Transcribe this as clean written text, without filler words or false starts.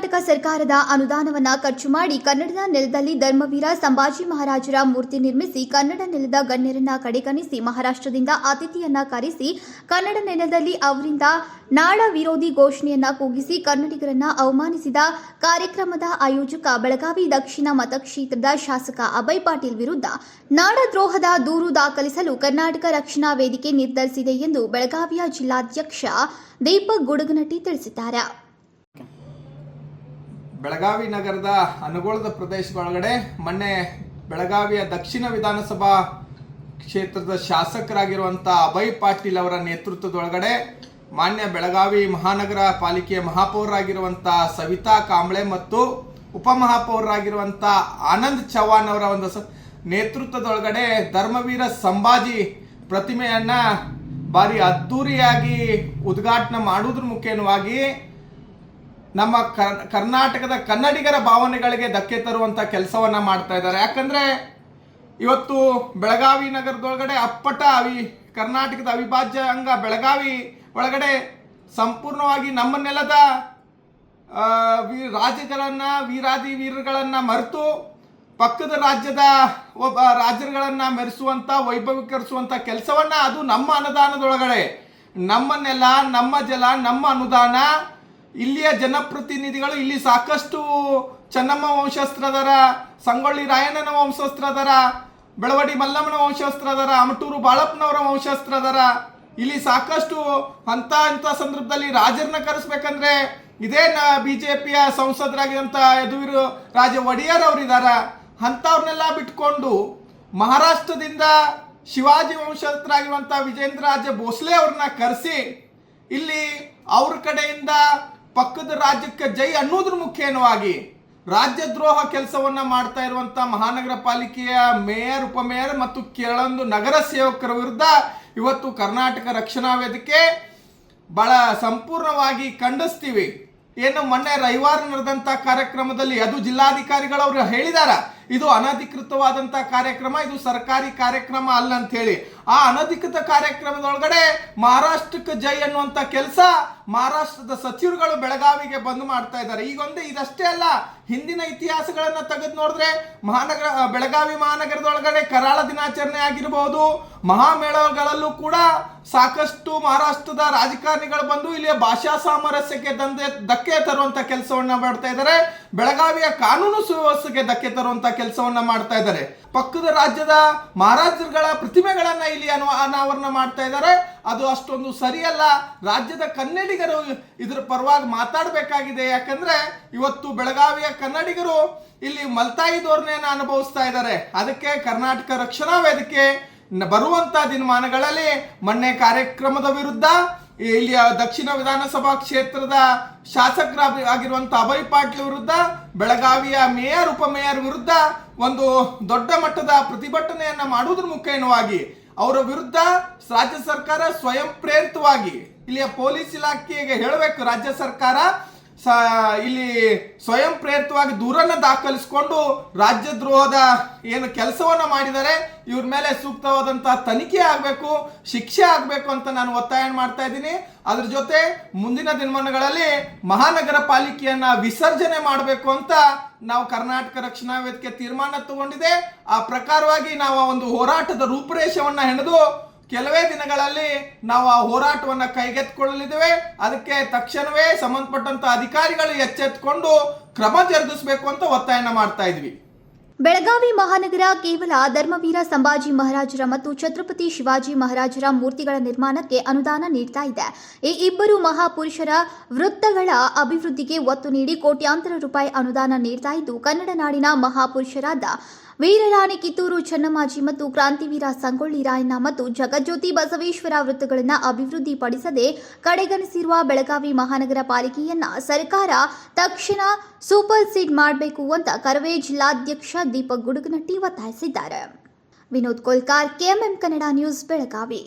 ಕರ್ನಾಟಕ ಸರ್ಕಾರದ ಅನುದಾನವನ್ನು ಖರ್ಚು ಮಾಡಿ ಕನ್ನಡದ ನೆಲದಲ್ಲಿ ಧರ್ಮವೀರ ಸಂಭಾಜಿ ಮಹಾರಾಜರ ಮೂರ್ತಿ ನಿರ್ಮಿಸಿ ಕನ್ನಡ ನೆಲದ ಗಣ್ಯರನ್ನ ಕಡೆಗಣಿಸಿ ಮಹಾರಾಷ್ಟ್ರದಿಂದ ಅತಿಥಿಯನ್ನ ಕರೆಸಿ ಕನ್ನಡ ನೆಲದಲ್ಲಿ ಅವರಿಂದ ನಾಡ ವಿರೋಧಿ ಘೋಷಣೆಯನ್ನ ಕೂಗಿಸಿ ಕನ್ನಡಿಗರನ್ನ ಅವಮಾನಿಸಿದ ಕಾರ್ಯಕ್ರಮದ ಆಯೋಜಕ ಬೆಳಗಾವಿ ದಕ್ಷಿಣ ಮತಕ್ಷೇತ್ರದ ಶಾಸಕ ಅಭಯ್ ಪಾಟೀಲ್ ವಿರುದ್ಧ ನಾಡದ್ರೋಹದ ದೂರು ದಾಖಲಿಸಲು ಕರ್ನಾಟಕ ರಕ್ಷಣಾ ವೇದಿಕೆ ನಿರ್ಧರಿಸಿದೆ ಎಂದು ಬೆಳಗಾವಿಯ ಜಿಲ್ಲಾಧ್ಯಕ್ಷ ದೀಪಕ್ ಗುಡಗನಟ್ಟಿ ತಿಳಿಸಿದ್ದಾರೆ. ಬೆಳಗಾವಿ ನಗರದ ಅನುಗೋಳದ ಪ್ರದೇಶದೊಳಗಡೆ ಮೊನ್ನೆ ಬೆಳಗಾವಿಯ ದಕ್ಷಿಣ ವಿಧಾನಸಭಾ ಕ್ಷೇತ್ರದ ಶಾಸಕರಾಗಿರುವಂಥ ಅಭಯ್ ಪಾಟೀಲ್ ಅವರ ನೇತೃತ್ವದೊಳಗಡೆ ಮಾನ್ಯ ಬೆಳಗಾವಿ ಮಹಾನಗರ ಪಾಲಿಕೆಯ ಮಹಾಪೌರರಾಗಿರುವಂಥ ಸವಿತಾ ಕಾಂಬ್ಳೆ ಮತ್ತು ಉಪಮಹಾಪೌರರಾಗಿರುವಂಥ ಆನಂದ್ ಚವ್ಹಾಣ್ ಅವರ ಒಂದು ನೇತೃತ್ವದೊಳಗಡೆ ಧರ್ಮವೀರ ಸಂಭಾಜಿ ಪ್ರತಿಮೆಯನ್ನ ಭಾರಿ ಅದ್ದೂರಿಯಾಗಿ ಉದ್ಘಾಟನೆ ಮಾಡುವುದ್ರ ಮುಖೇನವಾಗಿ ನಮ್ಮ ಕರ್ನಾಟಕದ ಕನ್ನಡಿಗರ ಭಾವನೆಗಳಿಗೆ ಧಕ್ಕೆ ತರುವಂತ ಕೆಲಸವನ್ನ ಮಾಡ್ತಾ ಇದ್ದಾರೆ. ಯಾಕಂದ್ರೆ ಇವತ್ತು ಬೆಳಗಾವಿ ನಗರದೊಳಗಡೆ ಅಪ್ಪಟ ಕರ್ನಾಟಕದ ಅವಿಭಾಜ್ಯ ಅಂಗ ಬೆಳಗಾವಿ ಒಳಗಡೆ ಸಂಪೂರ್ಣವಾಗಿ ನಮ್ಮ ನೆಲದ ರಾಜ್ಯಗಳನ್ನ ವೀರಾದಿ ವೀರಗಳನ್ನ ಮರೆತು ಪಕ್ಕದ ರಾಜ್ಯದ ಒಬ್ಬ ರಾಜರುಗಳನ್ನ ಮೆರೆಸುವಂತ ವೈಭವೀಕರಿಸುವಂತ ಕೆಲಸವನ್ನ ಅದು ನಮ್ಮ ಅನುದಾನದೊಳಗಡೆ ನಮ್ಮ ನೆಲ ನಮ್ಮ ಜಲ ನಮ್ಮ ಅನುದಾನ ಇಲ್ಲಿಯ ಜನಪ್ರತಿನಿಧಿಗಳು ಇಲ್ಲಿ ಸಾಕಷ್ಟು ಚೆನ್ನಮ್ಮ ವಂಶಸ್ಥರದರ, ಸಂಗೊಳ್ಳಿ ರಾಯಣ್ಣನ ವಂಶಸ್ಥರದರ, ಬೆಳವಡಿ ಮಲ್ಲಮ್ಮನ ವಂಶಸ್ಥರದರ, ಅಮಟೂರು ಬಾಳಪ್ಪನವರ ವಂಶಸ್ಥರದರ. ಇಲ್ಲಿ ಸಾಕಷ್ಟು ಅಂತ ಸಂದರ್ಭದಲ್ಲಿ ರಾಜರನ್ನ ಕರೆಸ್ಬೇಕಂದ್ರೆ ಇದೇ ಬಿಜೆಪಿಯ ಸಂಸದರಾಗಿದ್ದಂಥ ಯದುವೀರ್ ರಾಜ ಒಡೆಯರ್ ಅವರಿದಾರ. ಅಂಥವ್ರನ್ನೆಲ್ಲ ಬಿಟ್ಕೊಂಡು ಮಹಾರಾಷ್ಟ್ರದಿಂದ ಶಿವಾಜಿ ವಂಶಸ್ಥರಾಗಿರುವಂಥ ವಿಜೇಂದ್ರ ರಾಜ ಭೋಸ್ಲೆ ಅವ್ರನ್ನ ಕರೆಸಿ ಇಲ್ಲಿ ಅವ್ರ ಕಡೆಯಿಂದ ಪಕ್ಕದ ರಾಜ್ಯಕ್ಕೆ ಜೈ ಅನ್ನೋದ್ರ ಮುಖೇನವಾಗಿ ರಾಜ್ಯದ್ರೋಹ ಕೆಲಸವನ್ನ ಮಾಡ್ತಾ ಇರುವಂತ ಮಹಾನಗರ ಪಾಲಿಕೆಯ ಮೇಯರ್, ಉಪಮೇಯರ್ ಮತ್ತು ಕೆಲವೊಂದು ನಗರ ಸೇವಕರ ವಿರುದ್ಧ ಇವತ್ತು ಕರ್ನಾಟಕ ರಕ್ಷಣಾ ವೇದಿಕೆ ಬಹಳ ಸಂಪೂರ್ಣವಾಗಿ ಖಂಡಿಸ್ತೀವಿ. ಏನು ಮೊನ್ನೆ ರವಿವಾರ ನಡೆದಂತ ಕಾರ್ಯಕ್ರಮದಲ್ಲಿ ಅದು ಜಿಲ್ಲಾಧಿಕಾರಿಗಳು ಅವರು ಹೇಳಿದಾರ, ಇದು ಅನಧಿಕೃತವಾದಂತ ಕಾರ್ಯಕ್ರಮ, ಇದು ಸರ್ಕಾರಿ ಕಾರ್ಯಕ್ರಮ ಅಲ್ಲ ಅಂತ ಹೇಳಿ. ಆ ಅನಧಿಕೃತ ಕಾರ್ಯಕ್ರಮದೊಳಗಡೆ ಮಹಾರಾಷ್ಟ್ರಕ್ಕೆ ಜೈ ಅನ್ನುವಂತ ಕೆಲಸ ಮಹಾರಾಷ್ಟ್ರದ ಸಚಿವರುಗಳು ಬೆಳಗಾವಿಗೆ ಬಂದು ಮಾಡ್ತಾ ಇದ್ದಾರೆ. ಇದಷ್ಟೇ ಅಲ್ಲ, ಹಿಂದಿನ ಇತಿಹಾಸಗಳನ್ನ ತೆಗೆದು ನೋಡಿದ್ರೆ ಬೆಳಗಾವಿ ಮಹಾನಗರದೊಳಗಡೆ ಕರಾಳ ದಿನಾಚರಣೆ ಆಗಿರಬಹುದು, ಮಹಾಮೇಳಗಳಲ್ಲೂ ಕೂಡ ಸಾಕಷ್ಟು ಮಹಾರಾಷ್ಟ್ರದ ರಾಜಕಾರಣಿಗಳು ಬಂದು ಇಲ್ಲಿಯ ಭಾಷಾ ಸಾಮರಸ್ಯಕ್ಕೆ ಧಕ್ಕೆ ತರುವಂತ ಕೆಲಸವನ್ನ ಮಾಡ್ತಾ ಇದ್ದಾರೆ. ಬೆಳಗಾವಿಯ ಕಾನೂನು ಸುವ್ಯವಸ್ಥೆಗೆ ಧಕ್ಕೆ ತರುವಂತ ಕೆಲಸವನ್ನ ಮಾಡ್ತಾ ಇದ್ದಾರೆ. ಪಕ್ಕದ ರಾಜ್ಯದ ಮಹಾರಾಜರುಗಳ ಪ್ರತಿಮೆಗಳನ್ನ ಇಲ್ಲಿ ಅನಾವರಣ ಮಾಡ್ತಾ ಇದ್ದಾರೆ. ಅದು ಅಷ್ಟೊಂದು ಸರಿಯಲ್ಲ. ರಾಜ್ಯದ ಕನ್ನಡಿಗರು ಇದ್ರ ಪರವಾಗಿ ಮಾತಾಡಬೇಕಾಗಿದೆ. ಯಾಕಂದ್ರೆ ಇವತ್ತು ಬೆಳಗಾವಿಯ ಕನ್ನಡಿಗರು ಇಲ್ಲಿ ಮಲ್ತಾಯಿ ಧೋರಣೆಯನ್ನು ಅನುಭವಿಸ್ತಾ ಇದ್ದಾರೆ. ಅದಕ್ಕೆ ಕರ್ನಾಟಕ ರಕ್ಷಣಾ ವೇದಿಕೆ ಬರುವಂತ ದಿನಮಾನಗಳಲ್ಲಿ ಮೊನ್ನೆ ಕಾರ್ಯಕ್ರಮದ ವಿರುದ್ಧ ಇಲ್ಲಿಯ ದಕ್ಷಿಣ ವಿಧಾನಸಭಾ ಕ್ಷೇತ್ರದ ಶಾಸಕರಾಗಿರುವಂತ ಅಭಯ್ ಪಾಟೀಲ್ ವಿರುದ್ಧ, ಬೆಳಗಾವಿಯ ಮೇಯರ್, ಉಪಮೇಯರ್ ವಿರುದ್ಧ ಒಂದು ದೊಡ್ಡ ಮಟ್ಟದ ಪ್ರತಿಭಟನೆಯನ್ನ ಮಾಡುವುದ್ರ ಮುಖೇನವಾಗಿ ಅವರ ವಿರುದ್ಧ ರಾಜ್ಯ ಸರ್ಕಾರ ಸ್ವಯಂ ಪ್ರೇರಿತವಾಗಿ ಇಲ್ಲಿಯ ಪೊಲೀಸ್ ಇಲಾಖೆಗೆ ಹೇಳಬೇಕು, ರಾಜ್ಯ ಸರ್ಕಾರ ಇಲ್ಲಿ ಸ್ವಯಂ ಪ್ರೇರಿತವಾಗಿ ದೂರನ್ನ ದಾಖಲಿಸಿಕೊಂಡು ರಾಜ್ಯದ್ರೋಹದ ಏನು ಕೆಲಸವನ್ನ ಮಾಡಿದರೆ ಇವ್ರ ಮೇಲೆ ಸೂಕ್ತವಾದಂತಹ ತನಿಖೆ ಆಗಬೇಕು, ಶಿಕ್ಷೆ ಆಗಬೇಕು ಅಂತ ನಾನು ಒತ್ತಾಯ ಮಾಡ್ತಾ ಇದ್ದೀನಿ. ಅದ್ರ ಜೊತೆ ಮುಂದಿನ ದಿನಮಾನಗಳಲ್ಲಿ ಮಹಾನಗರ ಪಾಲಿಕೆಯನ್ನ ವಿಸರ್ಜನೆ ಮಾಡಬೇಕು ಅಂತ ನಾವು ಕರ್ನಾಟಕ ರಕ್ಷಣಾ ವೇದಿಕೆ ತೀರ್ಮಾನ ತಗೊಂಡಿದೆ. ಆ ಪ್ರಕಾರವಾಗಿ ನಾವು ಒಂದು ಹೋರಾಟದ ರೂಪುರೇಷೆಯನ್ನ ಹೆಣೆದು ಕೆಲವೇ ದಿನಗಳಲ್ಲಿ ನಾವು ಆ ಹೋರಾಟವನ್ನು ಕೈಗೆತ್ತಿಕೊಳ್ಳಲಿದ್ದೇವೆ. ಅದಕ್ಕೆ ತಕ್ಷಣವೇ ಸಂಬಂಧಪಟ್ಟಂತ ಅಧಿಕಾರಿಗಳು ಎಚ್ಚೆತ್ತುಕೊಂಡು ಕ್ರಮ ಜರುಗಿಸಬೇಕು ಅಂತ ಒತ್ತಾಯನ ಮಾಡ್ತಾ ಇದ್ವಿ. ಬೆಳಗಾವಿ ಮಹಾನಗರ ಕೇವಲ ಧರ್ಮವೀರ ಸಂಭಾಜಿ ಮಹಾರಾಜರ ಮತ್ತು ಛತ್ರಪತಿ ಶಿವಾಜಿ ಮಹಾರಾಜರ ಮೂರ್ತಿಗಳ ನಿರ್ಮಾಣಕ್ಕೆ ಅನುದಾನ ನೀಡ್ತಾ ಇದೆ. ಈ ಇಬ್ಬರು ಮಹಾಪುರುಷರ ವೃತ್ತಗಳ ಅಭಿವೃದ್ಧಿಗೆ ಒತ್ತು ನೀಡಿ ಕೋಟ್ಯಾಂತರ ರೂಪಾಯಿ ಅನುದಾನ ನೀಡ್ತಾ ಇದ್ದು, ಕನ್ನಡ ನಾಡಿನ ಮಹಾಪುರುಷರಾದ ವೀರರಾಣಿ ಕಿತ್ತೂರು ಚೆನ್ನಮ್ಮಾಜಿ ಮತ್ತು ಕ್ರಾಂತಿವೀರ ಸಂಗೊಳ್ಳಿ ರಾಯಣ್ಣ ಮತ್ತು ಜಗಜ್ಯೋತಿ ಬಸವೇಶ್ವರ ವೃತ್ತಗಳನ್ನು ಅಭಿವೃದ್ಧಿಪಡಿಸದೆ ಕಡೆಗಣಿಸಿರುವ ಬೆಳಗಾವಿ ಮಹಾನಗರ ಪಾಲಿಕೆಯನ್ನ ಸರ್ಕಾರ ತಕ್ಷಣ ಸೂಪರ್ ಸೀಡ್ ಮಾಡಬೇಕು ಅಂತ ಕರವೇ ಜಿಲ್ಲಾಧ್ಯಕ್ಷ ದೀಪಕ್ ಗುಡಗನಟ್ಟಿ ಒತ್ತಾಯಿಸಿದ್ದಾರೆ. Vinod Kolkar, KMM Kannada news, Belagavi.